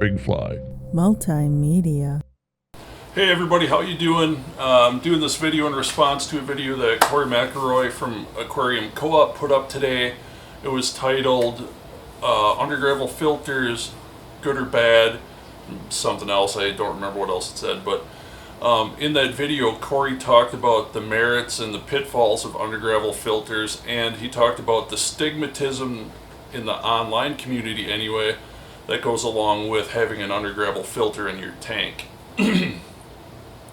BigFly. Multimedia. Hey everybody, how you doing? I'm doing this video in response to a video that Corey McElroy from Aquarium Co-op put up today. It was titled Undergravel Filters, Good or Bad, something else, I don't remember what else it said, but in that video Corey talked about the merits and the pitfalls of undergravel filters, and he talked about the stigmatism in the online community anyway that goes along with having an undergravel filter in your tank.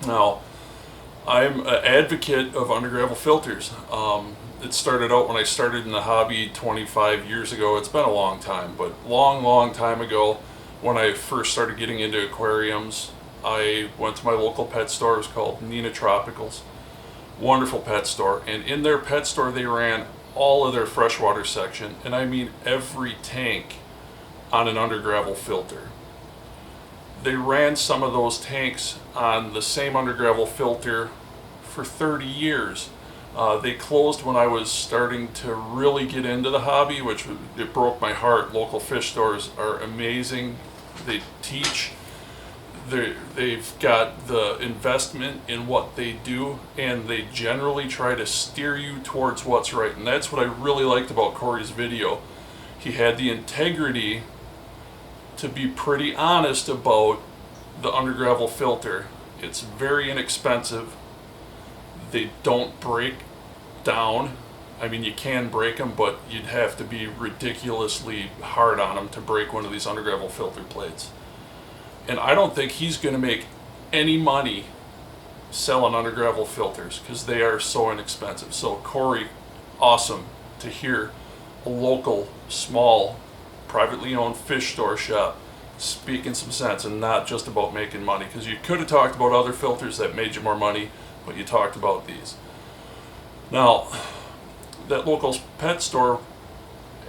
Now, I'm an advocate of undergravel filters. It started out when I started in the hobby 25 years ago. It's been a long time, but long time ago when I first started getting into aquariums, I went to my local pet store. It was called Nina Tropicals. Wonderful pet store. And in their pet store, they ran all of their freshwater section, and I mean every tank, on an undergravel filter. They ran some of those tanks on the same undergravel filter for 30 years. They closed when I was starting to really get into the hobby, which it broke my heart. Local fish stores are amazing. They teach. They've got the investment in what they do, and they generally try to steer you towards what's right. And that's what I really liked about Corey's video. He had the integrity to be pretty honest about the undergravel filter. It's very inexpensive. They don't break down. I mean, you can break them, but you'd have to be ridiculously hard on them to break one of these undergravel filter plates. And I don't think he's going to make any money selling undergravel filters because they are so inexpensive. So Corey, awesome to hear a local, small, privately owned fish store shop speaking some sense and not just about making money, because you could have talked about other filters that made you more money, but you talked about these. Now, that local pet store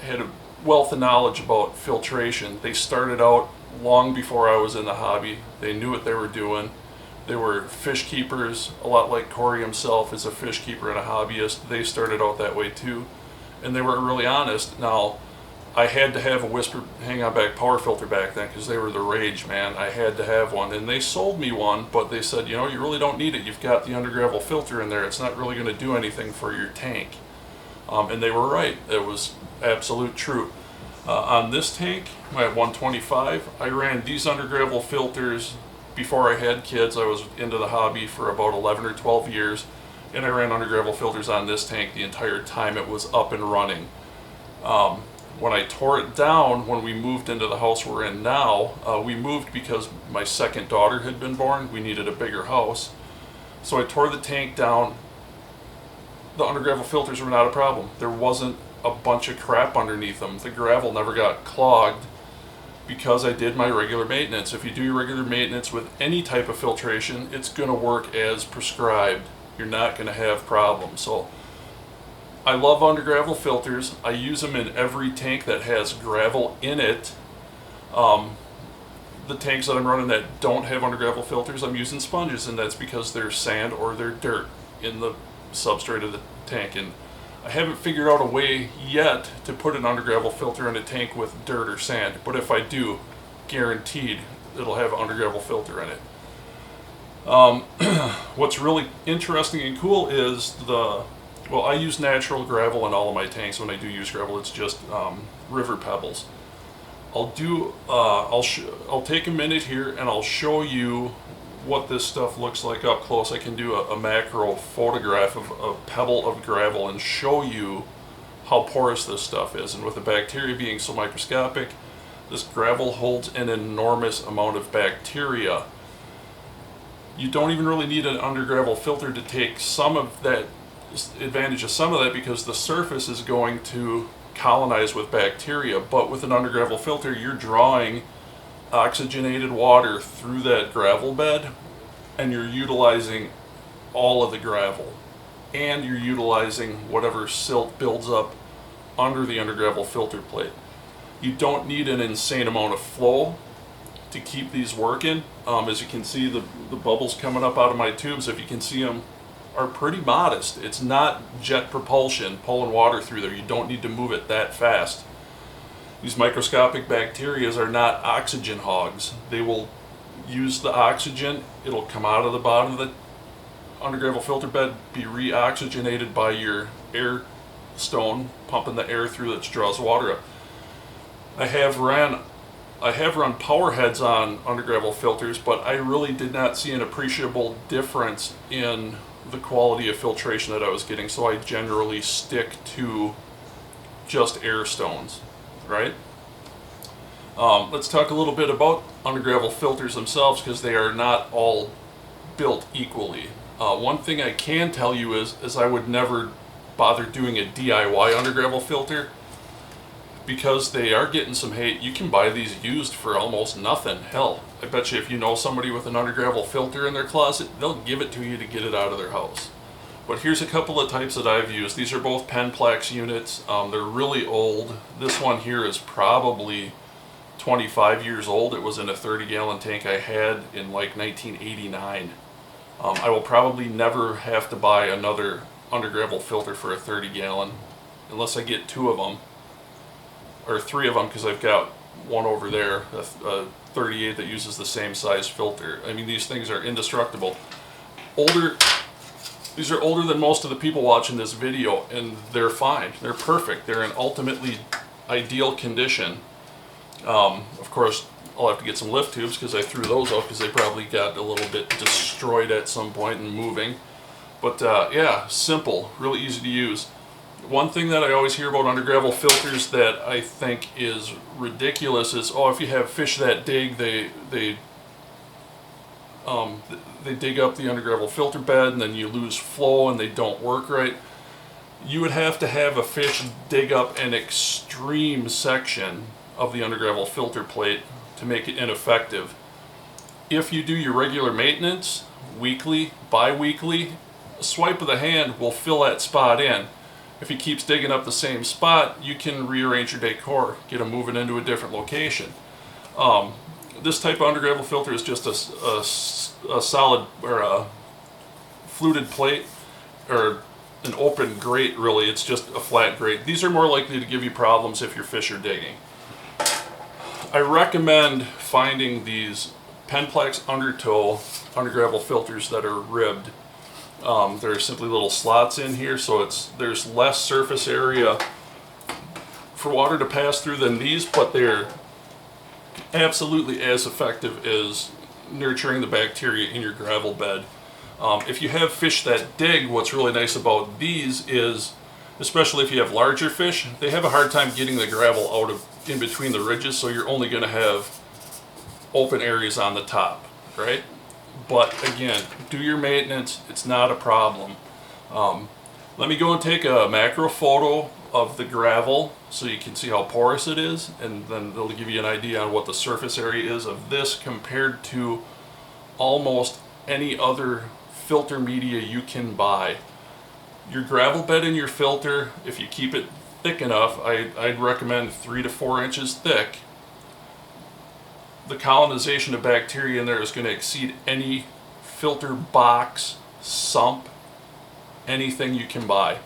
had a wealth of knowledge about filtration. They started out long before I was in the hobby. They knew what they were doing. They were fish keepers, a lot like Corey himself is a fish keeper and a hobbyist. They started out that way too, and they were really honest. Now, I had to have a Whisper hang-on back power filter back then because they were the rage, man. I had to have one, and they sold me one, but they said, you know, you really don't need it. You've got the undergravel filter in there. It's not really going to do anything for your tank. And they were right. It was absolute true. On this tank, my 125, I ran these undergravel filters before I had kids. I was into the hobby for about 11 or 12 years, and I ran undergravel filters on this tank the entire time it was up and running. When I tore it down, when we moved into the house we're in now, we moved because my second daughter had been born. We needed a bigger house. So I tore the tank down. The undergravel filters were not a problem. There wasn't a bunch of crap underneath them. The gravel never got clogged because I did my regular maintenance. If you do your regular maintenance with any type of filtration, it's going to work as prescribed. You're not going to have problems. So I love undergravel filters. I use them in every tank that has gravel in it. The tanks that I'm running that don't have undergravel filters, I'm using sponges, and that's because there's sand or there's dirt in the substrate of the tank. And I haven't figured out a way yet to put an undergravel filter in a tank with dirt or sand, but if I do, guaranteed it'll have an undergravel filter in it. What's really interesting and cool is well, I use natural gravel in all of my tanks. When I do use gravel, it's just river pebbles. I'll take a minute here and I'll show you what this stuff looks like up close. I can do a macro photograph of a pebble of gravel and show you how porous this stuff is. And with the bacteria being so microscopic, this gravel holds an enormous amount of bacteria. You don't even really need an undergravel filter to take some of that advantage of some of that, because the surface is going to colonize with bacteria. But with an undergravel filter, you're drawing oxygenated water through that gravel bed, and you're utilizing all of the gravel, and you're utilizing whatever silt builds up under the undergravel filter plate. You don't need an insane amount of flow to keep these working. As you can see, the bubbles coming up out of my tubes, if you can see them, are pretty modest. It's not jet propulsion pulling water through there. You don't need to move it that fast. These microscopic bacteria are not oxygen hogs. They will use the oxygen, it'll come out of the bottom of the undergravel filter bed, be re-oxygenated by your air stone pumping the air through that draws water up. I have run power heads on undergravel filters, but I really did not see an appreciable difference in the quality of filtration that I was getting, so I generally stick to just air stones, right? Let's talk a little bit about undergravel filters themselves, because they are not all built equally. One thing I can tell you is I would never bother doing a DIY undergravel filter, because they are getting some hate. You can buy these used for almost nothing. Hell, I bet you if you know somebody with an undergravel filter in their closet, they'll give it to you to get it out of their house. But here's a couple of types that I've used. These are both Penplex units. They're really old. This one here is probably 25 years old. It was in a 30-gallon tank I had in like 1989. I will probably never have to buy another undergravel filter for a 30-gallon unless I get two of them, or three of them, because I've got one over there, a 38 that uses the same size filter. I mean, these things are indestructible. These are older than most of the people watching this video, and they're fine. They're perfect. They're in ultimately ideal condition. Of course, I'll have to get some lift tubes, because I threw those out because they probably got a little bit destroyed at some point and moving. But yeah, simple, really easy to use. One thing that I always hear about undergravel filters that I think is ridiculous is, oh, if you have fish that dig, they dig up the undergravel filter bed and then you lose flow and they don't work right. You would have to have a fish dig up an extreme section of the undergravel filter plate to make it ineffective. If you do your regular maintenance, weekly, bi-weekly, a swipe of the hand will fill that spot in. If he keeps digging up the same spot, you can rearrange your decor, get him moving into a different location. This type of undergravel filter is just a solid, or a fluted plate, or an open grate really. It's just a flat grate. These are more likely to give you problems if your fish are digging. I recommend finding these Penplex undertow undergravel filters that are ribbed. There are simply little slots in here, so there's less surface area for water to pass through than these, but they're absolutely as effective as nurturing the bacteria in your gravel bed. If you have fish that dig, what's really nice about these is, especially if you have larger fish, they have a hard time getting the gravel out of in between the ridges, so you're only going to have open areas on the top, right? But again, do your maintenance, it's not a problem. Let me go and take a macro photo of the gravel so you can see how porous it is, and then it'll give you an idea on what the surface area is of this compared to almost any other filter media you can buy. Your gravel bed in your filter, if you keep it thick enough, I'd recommend 3 to 4 inches thick. The colonization of bacteria in there is going to exceed any filter box, sump, anything you can buy.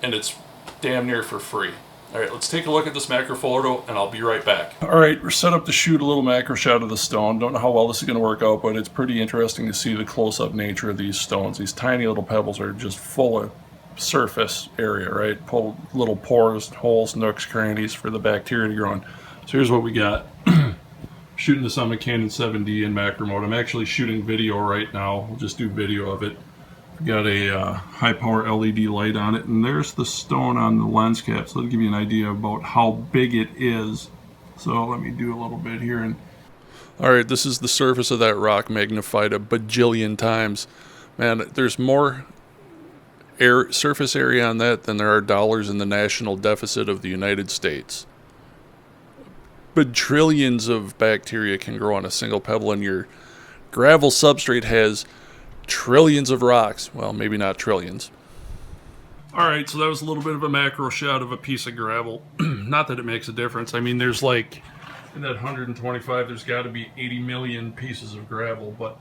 And it's damn near for free. Alright, let's take a look at this macro photo and I'll be right back. Alright, we're set up to shoot a little macro shot of the stone. Don't know how well this is going to work out, but it's pretty interesting to see the close-up nature of these stones. These tiny little pebbles are just full of surface area, right? Pull little pores, holes, nooks, crannies for the bacteria to grow in. So here's what we got. Shooting this on my Canon 7D in macro mode. I'm actually shooting video right now. We'll just do video of it. We've got a high power LED light on it, and there's the stone on the lens cap, so that'll give you an idea about how big it is. So let me do a little bit here. And alright, this is the surface of that rock magnified a bajillion times. Man, there's more surface area on that than there are dollars in the national deficit of the United States. But trillions of bacteria can grow on a single pebble, and your gravel substrate has trillions of rocks. Well, maybe not trillions. Alright, so that was a little bit of a macro shot of a piece of gravel. Not that it makes a difference. I mean, there's like, in that 125, there's got to be 80 million pieces of gravel, but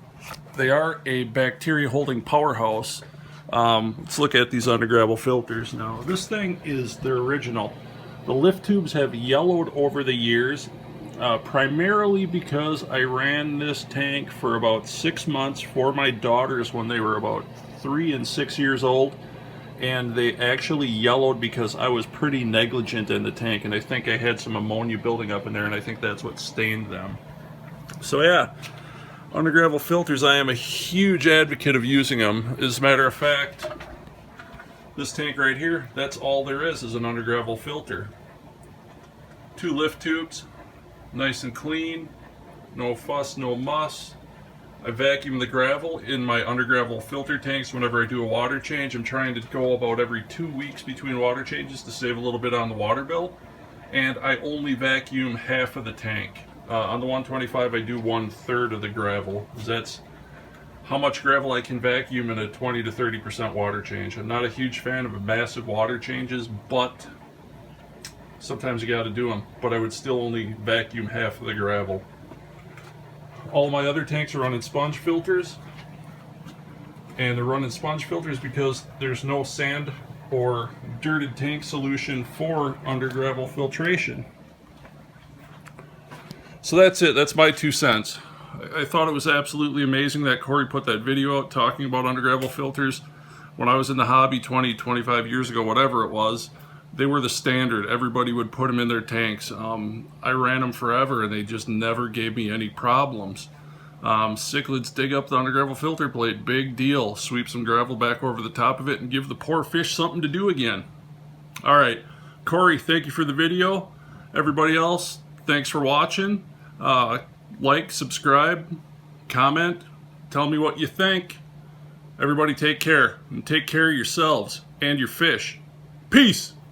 they are a bacteria holding powerhouse. Let's look at these undergravel filters now. This thing is the original. The lift tubes have yellowed over the years, primarily because I ran this tank for about 6 months for my daughters when they were about 3 and 6 years old, and they actually yellowed because I was pretty negligent in the tank, and I think I had some ammonia building up in there, and I think that's what stained them. So yeah, under gravel filters, I am a huge advocate of using them. As a matter of fact, this tank right here, that's all there is an under gravel filter. 2 lift tubes, nice and clean, no fuss, no muss. I vacuum the gravel in my under gravel filter tanks whenever I do a water change. I'm trying to go about every 2 weeks between water changes to save a little bit on the water bill. And I only vacuum half of the tank. On the 125 I do 1/3 of the gravel. That's how much gravel I can vacuum in a 20 to 30% water change. I'm not a huge fan of massive water changes, but sometimes you got to do them. But I would still only vacuum half of the gravel. All my other tanks are running sponge filters, and they're running sponge filters because there's no sand or dirted tank solution for under gravel filtration. So that's it. That's my 2 cents. I thought it was absolutely amazing that Corey put that video out talking about under gravel filters. When I was in the hobby 20, 25 years ago, whatever it was, they were the standard. Everybody would put them in their tanks. I ran them forever, and they just never gave me any problems. Cichlids dig up the under gravel filter plate, big deal. Sweep some gravel back over the top of it and give the poor fish something to do again. All right, Corey, thank you for the video. Everybody else, thanks for watching. Like, subscribe, comment, tell me what you think. Everybody take care, and take care of yourselves and your fish. Peace!